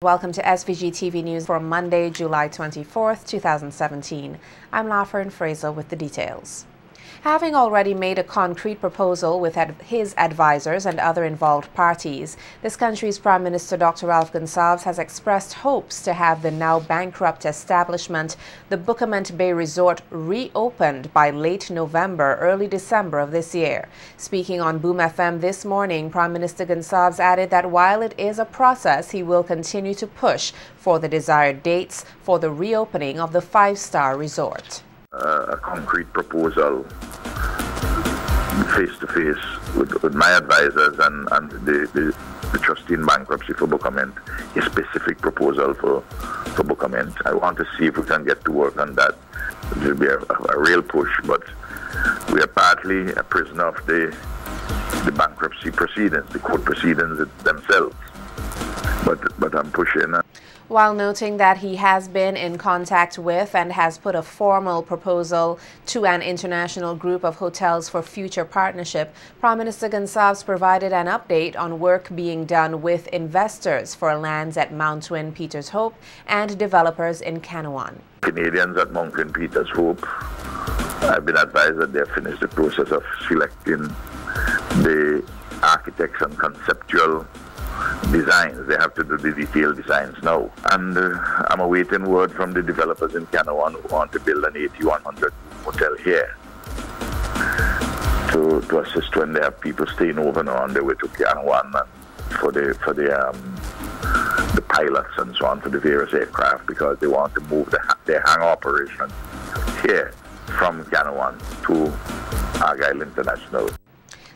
Welcome to SVG-TV News for Monday, July 24th, 2017. I'm Lafern Fraser with the details. Having already made a concrete proposal with his advisors and other involved parties, this country's Prime Minister Dr. Ralph Gonsalves has expressed hopes to have the now bankrupt establishment, the Bucament Bay Resort, reopened by late November, early December of this year. Speaking on Boom FM this morning, Prime Minister Gonsalves added that while it is a process, he will continue to push for the desired dates for the reopening of the five-star resort. A concrete proposal face-to-face with my advisors and the trustee in bankruptcy for Bucament, a specific proposal for Bucament. I want to see if we can get to work on that. It will be a real push, but we are partly a prisoner of the bankruptcy proceedings, the court proceedings themselves. But I'm pushing. While noting that he has been in contact with and has put a formal proposal to an international group of hotels for future partnership, Prime Minister Gonsalves provided an update on work being done with investors for lands at Mount Twin Peters Hope and developers in Canouan. Canadians at Mount Twin Peters Hope, I've been advised that they have finished the process of selecting the architects and conceptual designs. They have to do the detailed designs now. And I'm awaiting word from the developers in Canouan who want to build an 8100 hotel here to assist when they have people staying over now on their way to Canouan for the pilots and so on for the various aircraft, because they want to move their hangar operation here from Canouan to Argyle International.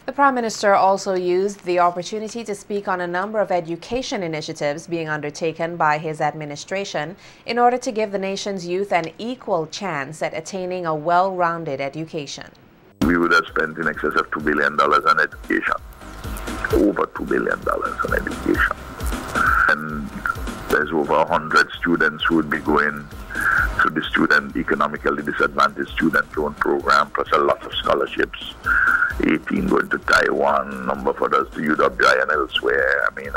The Prime Minister also used the opportunity to speak on a number of education initiatives being undertaken by his administration in order to give the nation's youth an equal chance at attaining a well-rounded education. We would have spent in excess of $2 billion on education, over $2 billion on education. And there's over 100 students who would be going through the student economically disadvantaged student loan program, plus a lot of scholarships. 18 going to Taiwan, number for others to UWI and elsewhere. I mean,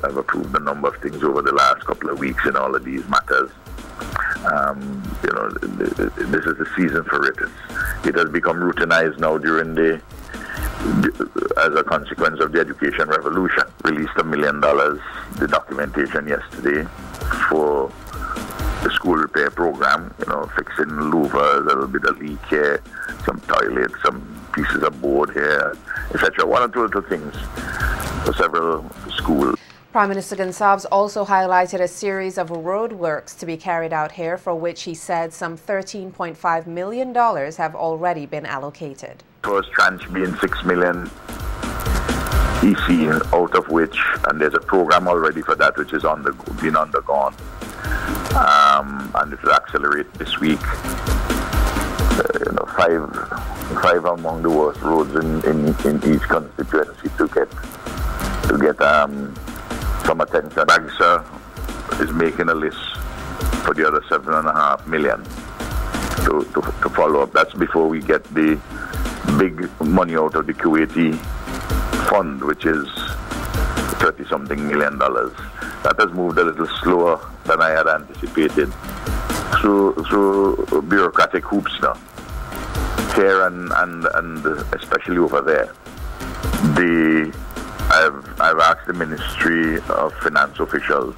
I've approved a number of things over the last couple of weeks in all of these matters. You know, this is the season for it. It has become routinized now during as a consequence of the education revolution. Released $1 million, the documentation yesterday, for the school repair program, you know, fixing louvers, a little bit of leak here, some toilets, some pieces of board here, etc. One or two little things for several schools. Prime Minister Gonsalves also highlighted a series of road works to be carried out here, for which he said some $13.5 million have already been allocated. First tranche being $6 million EC, out of which, and there's a program already for that which is being undergone. And it will accelerate this week. You know, five among the worst roads in each constituency to get some attention. Bagsa is making a list for the other $7.5 million to follow up. That's before we get the big money out of the Kuwaiti fund, which is $30-something million. That has moved a little slower than I had anticipated through bureaucratic hoops now, here and especially over there. I've asked the Ministry of Finance officials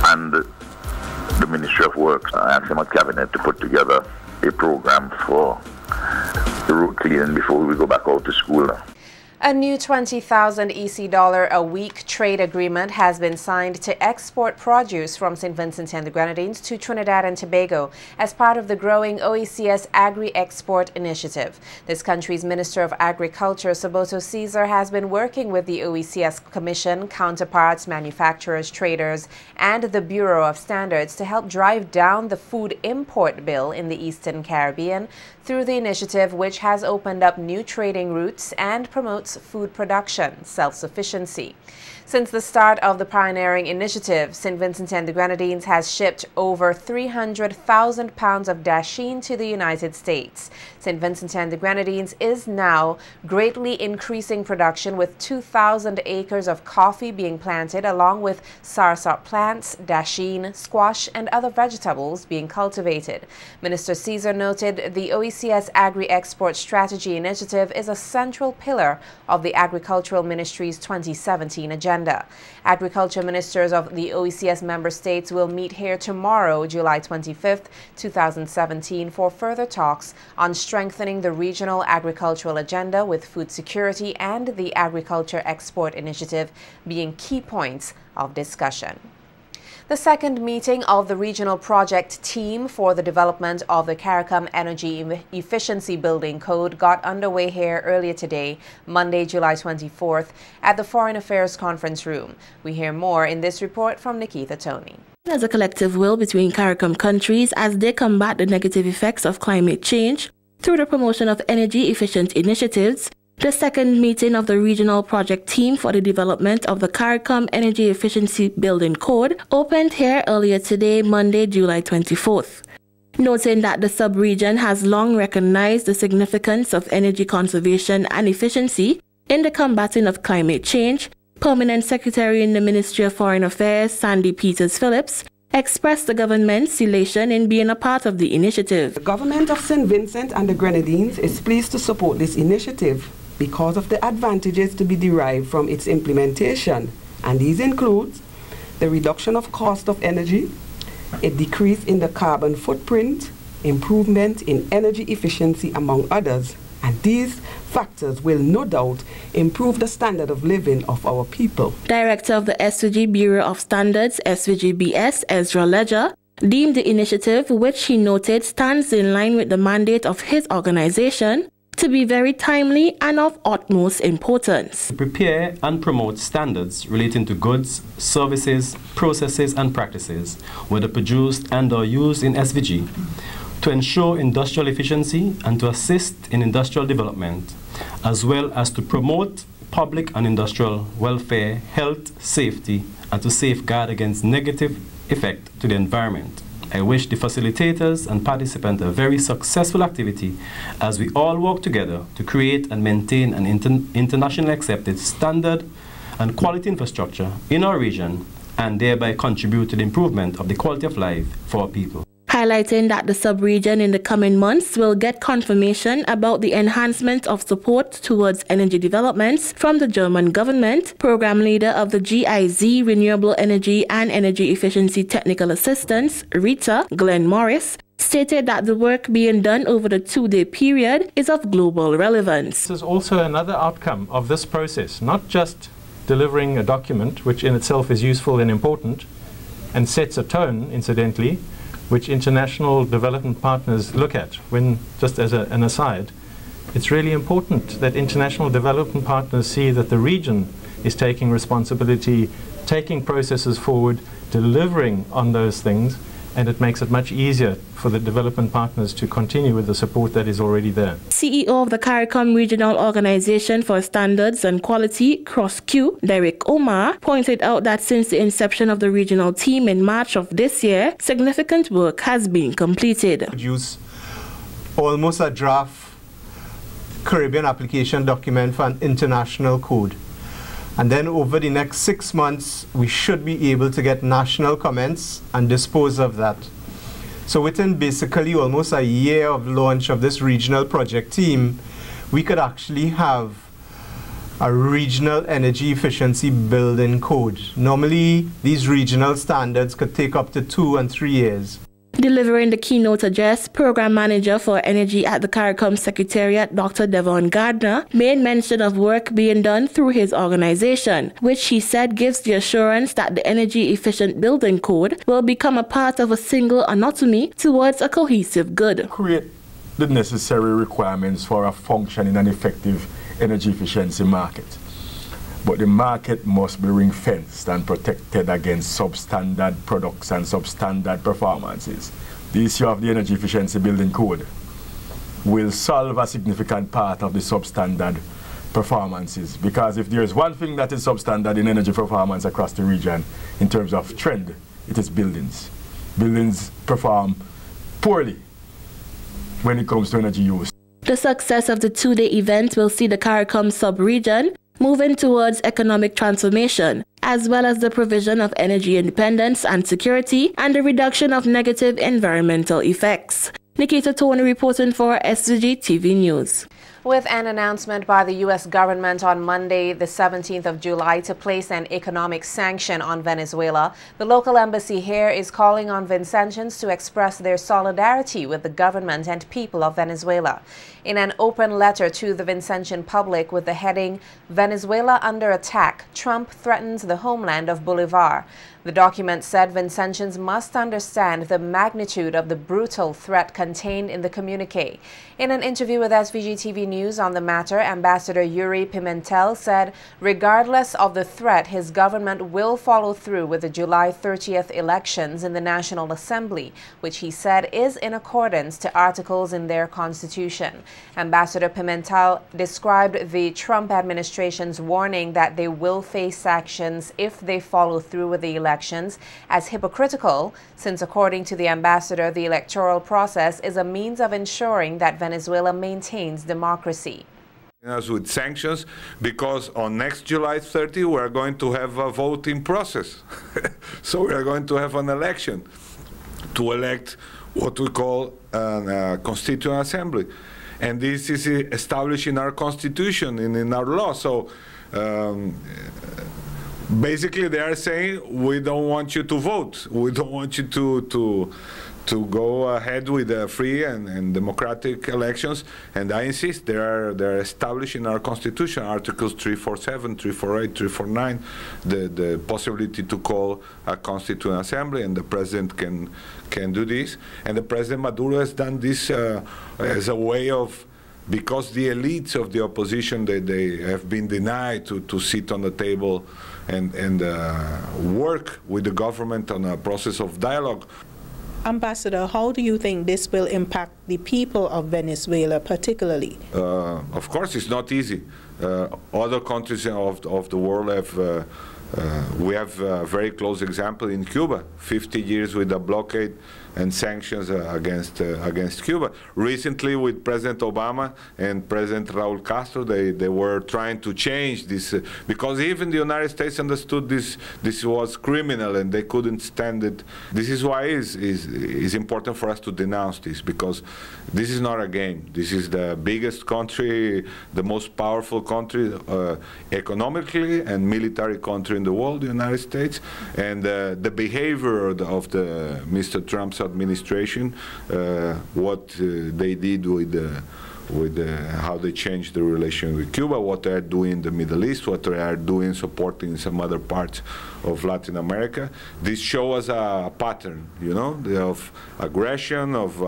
and the Ministry of Works, I asked them at Cabinet to put together a program for the road cleaning before we go back out to school now. A new 20,000 EC dollar a week trade agreement has been signed to export produce from St. Vincent and the Grenadines to Trinidad and Tobago as part of the growing OECS Agri-Export Initiative. This country's Minister of Agriculture, Saboto Caesar, has been working with the OECS Commission, counterparts, manufacturers, traders, and the Bureau of Standards to help drive down the food import bill in the Eastern Caribbean through the initiative, which has opened up new trading routes and promotes promotes food production, self-sufficiency. Since the start of the pioneering initiative, St. Vincent and the Grenadines has shipped over 300,000 pounds of dasheen to the United States. St. Vincent and the Grenadines is now greatly increasing production, with 2,000 acres of coffee being planted, along with soursop plants, dasheen, squash, and other vegetables being cultivated. Minister Caesar noted the OECS Agri-Export Strategy Initiative is a central pillar of the Agricultural Ministry's 2017 agenda. Agriculture ministers of the OECS member states will meet here tomorrow, July 25th, 2017, for further talks on strengthening the regional agricultural agenda, with food security and the Agriculture Export Initiative being key points of discussion. The second meeting of the regional project team for the development of the CARICOM Energy Efficiency Building Code got underway here earlier today, Monday, July 24th, at the Foreign Affairs Conference Room. We hear more in this report from Nikita Tony. There's a collective will between CARICOM countries as they combat the negative effects of climate change through the promotion of energy-efficient initiatives. The second meeting of the regional project team for the development of the CARICOM Energy Efficiency Building Code opened here earlier today, Monday, July 24th. Noting that the sub-region has long recognized the significance of energy conservation and efficiency in the combating of climate change, Permanent Secretary in the Ministry of Foreign Affairs, Sandy Peters-Phillips, expressed the government's elation in being a part of the initiative. The government of St. Vincent and the Grenadines is pleased to support this initiative because of the advantages to be derived from its implementation, and these include the reduction of cost of energy, a decrease in the carbon footprint, improvement in energy efficiency, among others. And these factors will no doubt improve the standard of living of our people. Director of the SVG Bureau of Standards, SVG-BS, Ezra Ledger, deemed the initiative, which he noted stands in line with the mandate of his organization, to be very timely and of utmost importance. Prepare and promote standards relating to goods, services, processes and practices, whether produced and/or used in SVG, to ensure industrial efficiency and to assist in industrial development, as well as to promote public and industrial welfare, health, safety, and to safeguard against negative effect to the environment. I wish the facilitators and participants a very successful activity as we all work together to create and maintain an internationally accepted standard and quality infrastructure in our region, and thereby contribute to the improvement of the quality of life for our people. Highlighting that the sub-region in the coming months will get confirmation about the enhancement of support towards energy developments from the German government, Program Leader of the GIZ Renewable Energy and Energy Efficiency Technical Assistance, RITA, Glenn Morris, stated that the work being done over the 2-day period is of global relevance. This is also another outcome of this process, not just delivering a document, which in itself is useful and important, and sets a tone, incidentally, which international development partners look at. When, just as an aside, it's really important that international development partners see that the region is taking responsibility, taking processes forward, delivering on those things, and it makes it much easier for the development partners to continue with the support that is already there. CEO of the CARICOM Regional Organization for Standards and Quality, CrossQ, Derek Omar, pointed out that since the inception of the regional team in March of this year, significant work has been completed. Produce almost a draft Caribbean application document for an international code. And then over the next 6 months, we should be able to get national comments and dispose of that. So within basically almost a year of launch of this regional project team, we could actually have a regional energy efficiency building code. Normally, these regional standards could take up to 2 and 3 years. Delivering the keynote address, Program Manager for Energy at the CARICOM Secretariat, Dr. Devon Gardner, made mention of work being done through his organization, which he said gives the assurance that the Energy Efficient Building Code will become a part of a single anatomy towards a cohesive good. Create the necessary requirements for a functioning and effective energy efficiency market. But the market must be ring-fenced and protected against substandard products and substandard performances. The issue of the Energy Efficiency Building Code will solve a significant part of the substandard performances. Because if there is one thing that is substandard in energy performance across the region in terms of trend, it is buildings. Buildings perform poorly when it comes to energy use. The success of the two-day event will see the CARICOM sub-region moving towards economic transformation, as well as the provision of energy independence and security and the reduction of negative environmental effects. Nikita Tony reporting for SVG-TV News. With an announcement by the U.S. government on Monday, the 17th of July, to place an economic sanction on Venezuela, the local embassy here is calling on Vincentians to express their solidarity with the government and people of Venezuela. In an open letter to the Vincentian public with the heading, "Venezuela Under Attack, Trump Threatens the Homeland of Bolivar," the document said Vincentians must understand the magnitude of the brutal threat contained in the communique. In an interview with SVG-TV News on the matter, Ambassador Yuri Pimentel said regardless of the threat, his government will follow through with the July 30th elections in the National Assembly, which he said is in accordance to articles in their constitution. Ambassador Pimentel described the Trump administration's warning that they will face sanctions if they follow through with the elections as hypocritical, since according to the ambassador, the electoral process is a means of ensuring that Venezuela maintains democracy. With sanctions, because on next July 30 we are going to have a voting process. So we are going to have an election to elect what we call a constituent assembly. And this is established in our constitution and in our law. So basically they are saying, we don't want you to vote. We don't want you to go ahead with free and democratic elections. And I insist, they're established in our constitution, articles 347, 348, 349, the possibility to call a constituent assembly, and the president can do this. And the President Maduro has done this as a way of, because the elites of the opposition, they have been denied to sit on the table and work with the government on a process of dialogue. Ambassador, how do you think this will impact the people of Venezuela particularly? Of course, it's not easy. Other countries of the world have, we have a very close example in Cuba, 50 years with a blockade and sanctions against Cuba. Recently with President Obama and President Raúl Castro, they were trying to change this, because even the United States understood this was criminal and they couldn't stand it. This is why it's important for us to denounce this, because this is not a game. This is the biggest country, the most powerful country, economically and military country in the world, the United States, and the behavior of the Mr. Trump's administration, what they did with how they changed the relation with Cuba, what they are doing in the Middle East, what they are doing supporting some other parts of Latin America. This shows a pattern, you know, of aggression, of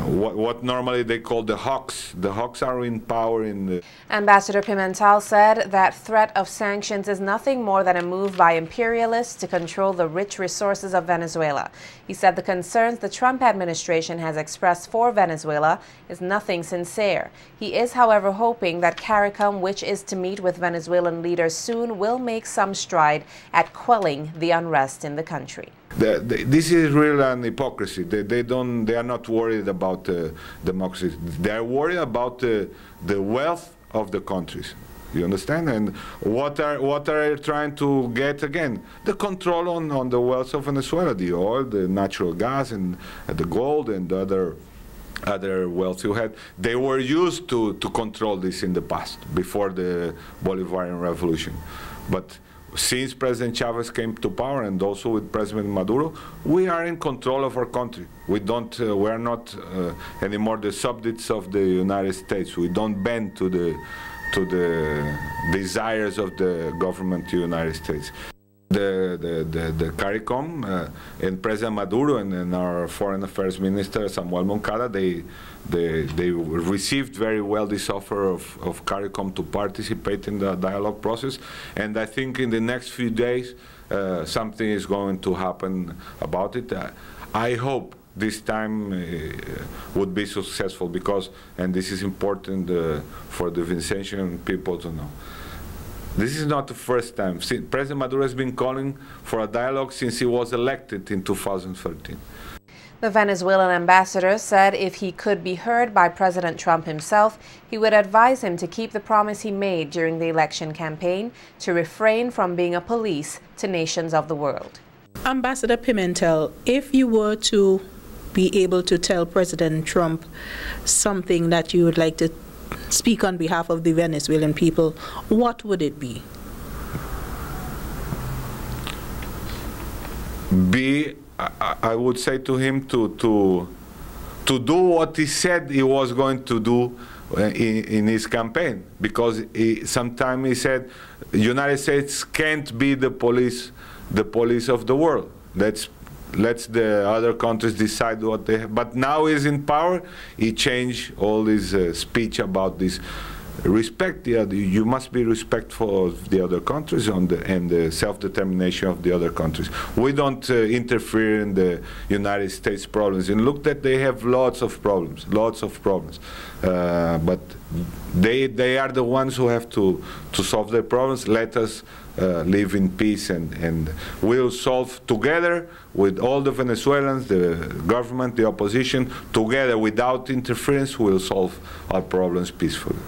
what normally they call the hawks. The hawks are in power in the... Ambassador Pimentel said that threat of sanctions is nothing more than a move by imperialists to control the rich resources of Venezuela. He said the concerns the Trump administration has expressed for Venezuela is nothing sincere. He is, however, hoping that CARICOM, which is to meet with Venezuelan leaders soon, will make some stride at quelling the unrest in the country. This is really an hypocrisy. They are not worried about democracy. They are worried about the wealth of the countries. You understand? And what are they trying to get again? The control on the wealth of Venezuela, the oil, the natural gas, and the gold, and the other wealth you had. They were used to control this in the past, before the Bolivarian Revolution. But since President Chavez came to power, and also with President Maduro, we are in control of our country. We are not anymore the subjects of the United States. We don't bend to the desires of the government of the United States. The CARICOM and President Maduro and our Foreign Affairs Minister Samuel Moncada, they received very well this offer of CARICOM to participate in the dialogue process, and I think in the next few days something is going to happen about it. I hope this time would be successful, because, and this is important for the Vincentian people to know, this is not the first time. President Maduro has been calling for a dialogue since he was elected in 2013. The Venezuelan ambassador said if he could be heard by President Trump himself, he would advise him to keep the promise he made during the election campaign to refrain from being a police to nations of the world. Ambassador Pimentel, if you were to be able to tell President Trump something that you would like to speak on behalf of the Venezuelan people, what would it be? I would say to him to do what he said he was going to do in his campaign, because sometimes he said the United States can't be the police of the world. Let the other countries decide what they have. But now he's in power, he changed all his speech about this. Respect the other. You must be respectful of the other countries and the self-determination of the other countries. We don't interfere in the United States problems. And look that they have lots of problems. But they are the ones who have to solve their problems. Let us live in peace, and we'll solve together with all the Venezuelans, the government, the opposition, together without interference. We'll solve our problems peacefully.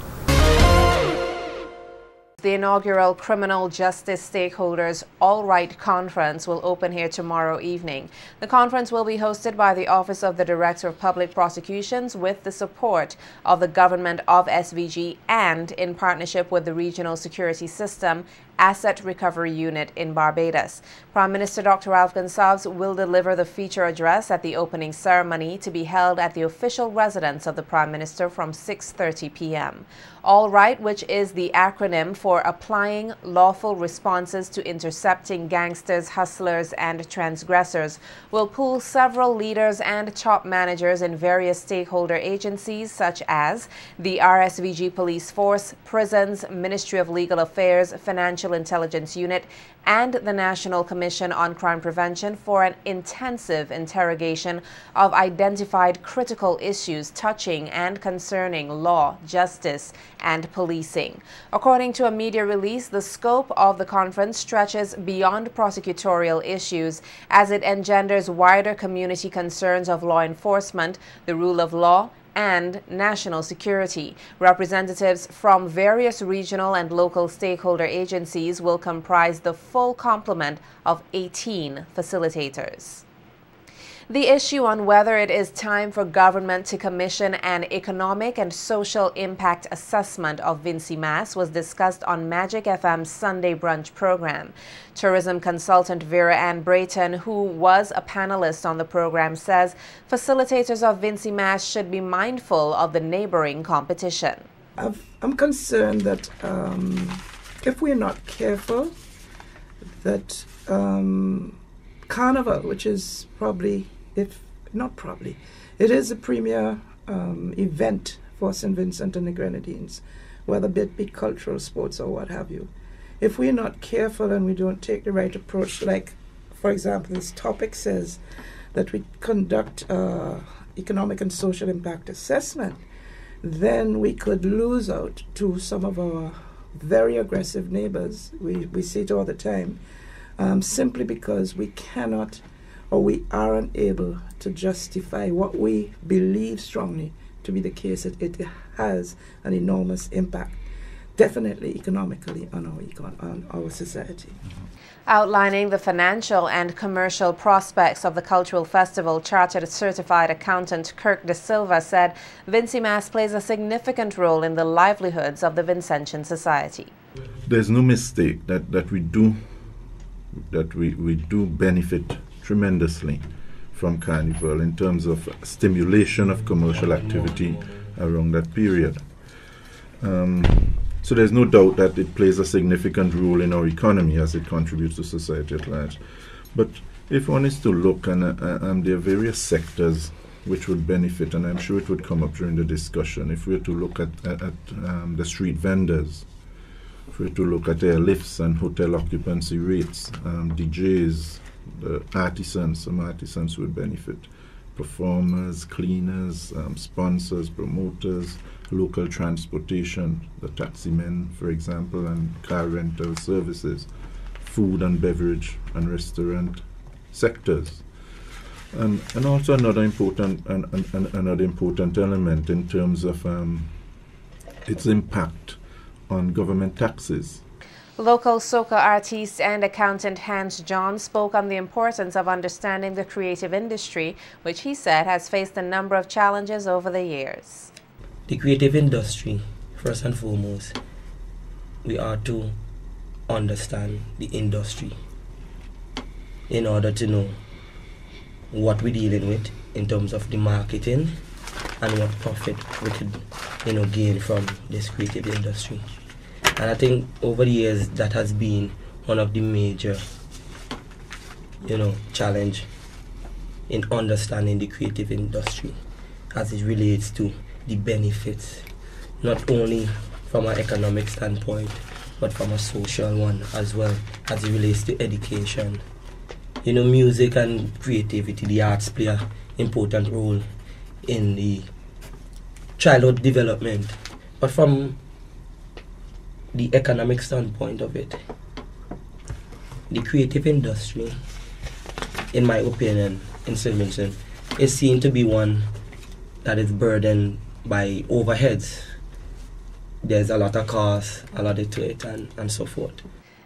The inaugural Criminal Justice Stakeholders All Right Conference will open here tomorrow evening. The conference will be hosted by the Office of the Director of Public Prosecutions with the support of the government of SVG and in partnership with the Regional Security System Asset Recovery Unit in Barbados. Prime Minister Dr. Ralph Gonsalves will deliver the feature address at the opening ceremony to be held at the official residence of the Prime Minister from 6:30 p.m. All Right, which is the acronym for Applying Lawful Responses to Intercepting Gangsters, Hustlers, and Transgressors, will pool several leaders and top managers in various stakeholder agencies such as the RSVG Police Force, Prisons, Ministry of Legal Affairs, Financial Intelligence Unit, and the National Commission on Crime Prevention for an intensive interrogation of identified critical issues touching and concerning law, justice, and policing. According to a media release, the scope of the conference stretches beyond prosecutorial issues as it engenders wider community concerns of law enforcement, the rule of law, and national security. Representatives from various regional and local stakeholder agencies will comprise the full complement of 18 facilitators. The issue on whether it is time for government to commission an economic and social impact assessment of Vincy Mas was discussed on Magic FM's Sunday Brunch program. Tourism consultant Vera Ann Brayton, who was a panelist on the program, says facilitators of Vincy Mas should be mindful of the neighboring competition. I'm concerned that if we're not careful, that Carnival, which is probably, it is a premier event for St. Vincent and the Grenadines, whether it be cultural, sports, or what have you. If we're not careful and we don't take the right approach, like, for example, this topic says that we conduct economic and social impact assessment, then we could lose out to some of our very aggressive neighbors. We see it all the time, simply because we cannot or we are unable to justify what we believe strongly to be the case, that it has an enormous impact, definitely economically, on our society. Outlining the financial and commercial prospects of the cultural festival, Chartered Certified Accountant Kirk De Silva said Vincy Mas plays a significant role in the livelihoods of the Vincentian society. There's no mistake that we do benefit tremendously from Carnival in terms of stimulation of commercial activity around that period. So there's no doubt that it plays a significant role in our economy as it contributes to society at large. But if one is to look, and there are various sectors which would benefit, and I'm sure it would come up during the discussion, if we were to look at the street vendors, if we were to look at airlifts and hotel occupancy rates, DJs, the artisans, some artisans would benefit. performers, cleaners, sponsors, promoters, local transportation, the taxi men, for example, and car rental services, food and beverage and restaurant sectors. And also another important element in terms of its impact on government taxes. Local soca artist and accountant Hans John spoke on the importance of understanding the creative industry, which he said has faced a number of challenges over the years. The creative industry, first and foremost, we are to understand the industry in order to know what we're dealing with in terms of the marketing and what profit we could gain from this creative industry. And I think over the years that has been one of the major challenge in understanding the creative industry as it relates to the benefits, not only from an economic standpoint but from a social one as well, as it relates to education. Music and creativity, the arts play an important role in the childhood development. But from the economic standpoint of it, the creative industry, in my opinion, in St. Vincent, is seen to be one that is burdened by overheads. There's a lot of costs allotted to it and so forth.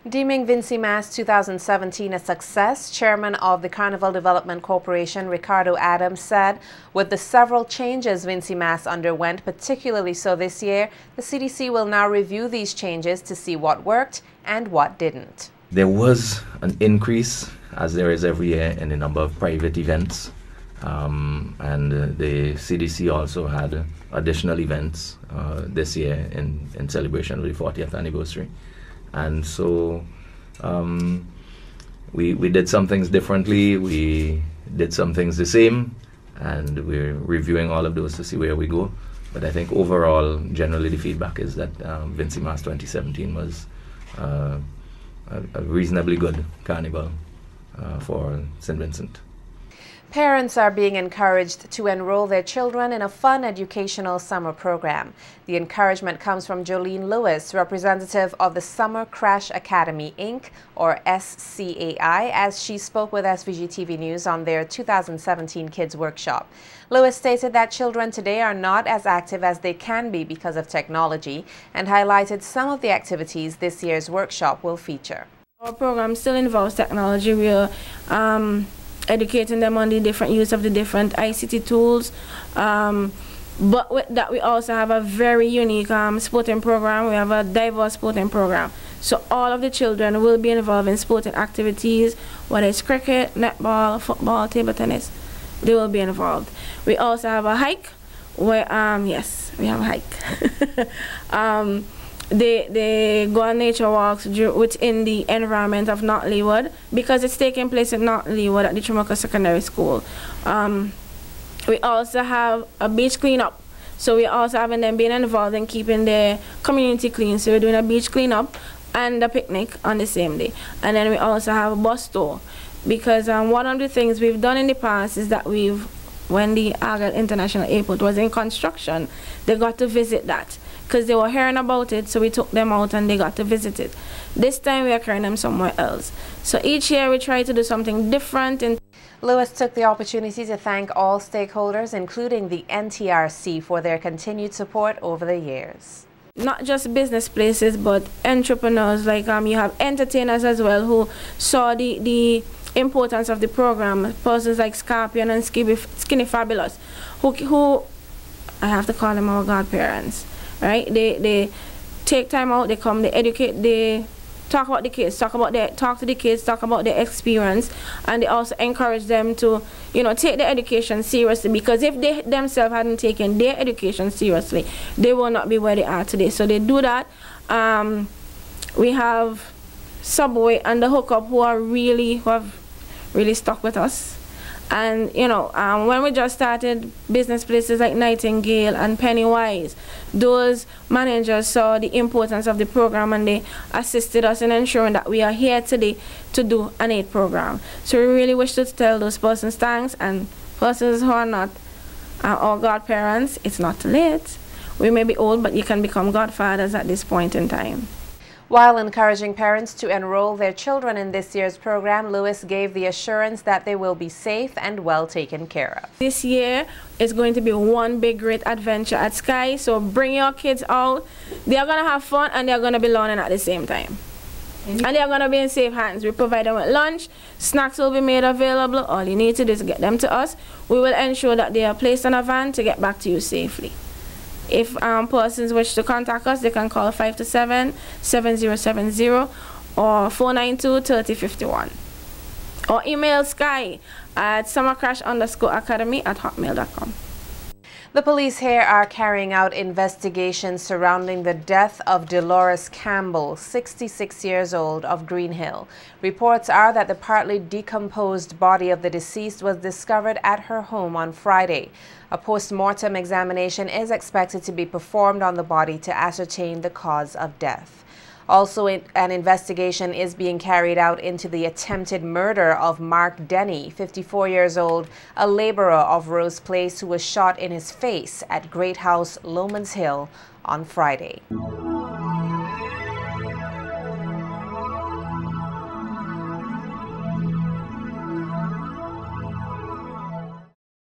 Deeming VinciMass 2017 a success, Chairman of the Carnival Development Corporation, Ricardo Adams, said with the several changes VinciMass underwent, particularly so this year, the CDC will now review these changes to see what worked and what didn't. There was an increase, as there is every year, in the number of private events, and the CDC also had additional events this year in celebration of the 40th anniversary. And so we did some things differently, we did some things the same, and we're reviewing all of those to see where we go. But I think overall, generally the feedback is that VinciMass 2017 was a reasonably good carnival for St. Vincent. Parents are being encouraged to enroll their children in a fun educational summer program. The encouragement comes from Jolene Lewis, representative of the Summer Crash Academy, Inc., or SCAI, as she spoke with SVG-TV News on their 2017 Kids Workshop. Lewis stated that children today are not as active as they can be because of technology, and highlighted some of the activities this year's workshop will feature. Our program still involves technology. We are educating them on the different use of the different ICT tools, but with that we also have a very unique sporting program. We have a diverse sporting program, so all of the children will be involved in sporting activities, whether it's cricket, netball, football, table tennis. They will be involved. We also have a hike where yes, we have a hike. They go on nature walks within the environment of North Leeward, because it's taking place at North Leeward at the Trimoka Secondary School. We also have a beach cleanup, so we're also having them being involved in keeping the community clean. So we're doing a beach cleanup and a picnic on the same day. And then we also have a bus tour, because one of the things we've done in the past is that when the Argyle International Airport was in construction, they got to visit that, because they were hearing about it, so we took them out and they got to visit it. This time we are carrying them somewhere else. So each year we try to do something different. Lewis took the opportunity to thank all stakeholders, including the NTRC, for their continued support over the years. Not just business places, but entrepreneurs, like you have entertainers as well who saw the importance of the program. Persons like Scorpion and Skinny Fabulous, who I have to call them our godparents. Right? They take time out, they come, they educate, they talk about the kids, talk to the kids, talk about their experience, and they also encourage them to, take their education seriously, because if they themselves hadn't taken their education seriously, they will not be where they are today. So they do that. We have Subway and the Hookup who have really stuck with us. And when we just started, business places like Nightingale and Pennywise, those managers saw the importance of the program and they assisted us in ensuring that we are here today to do an 8 program. So we really wish to tell those persons thanks and persons who are not our godparents, it's not too late. We may be old, but you can become godfathers at this point in time. While encouraging parents to enroll their children in this year's program, Lewis gave the assurance that they will be safe and well taken care of. This year is going to be one big great adventure at Sky, so bring your kids out. They are going to have fun and they are going to be learning at the same time. And they are going to be in safe hands. We provide them with lunch, snacks will be made available. All you need to do is get them to us. We will ensure that they are placed in a van to get back to you safely. If persons wish to contact us, they can call 527-7070 or 492-3051. Or email Sky at summercrash_academy@hotmail.com. The police here are carrying out investigations surrounding the death of Dolores Campbell, 66 years old, of Green Hill. Reports are that the partly decomposed body of the deceased was discovered at her home on Friday. A post-mortem examination is expected to be performed on the body to ascertain the cause of death. Also, an investigation is being carried out into the attempted murder of Mark Denny, 54 years old, a laborer of Rose Place who was shot in his face at Great House, Lomans Hill on Friday.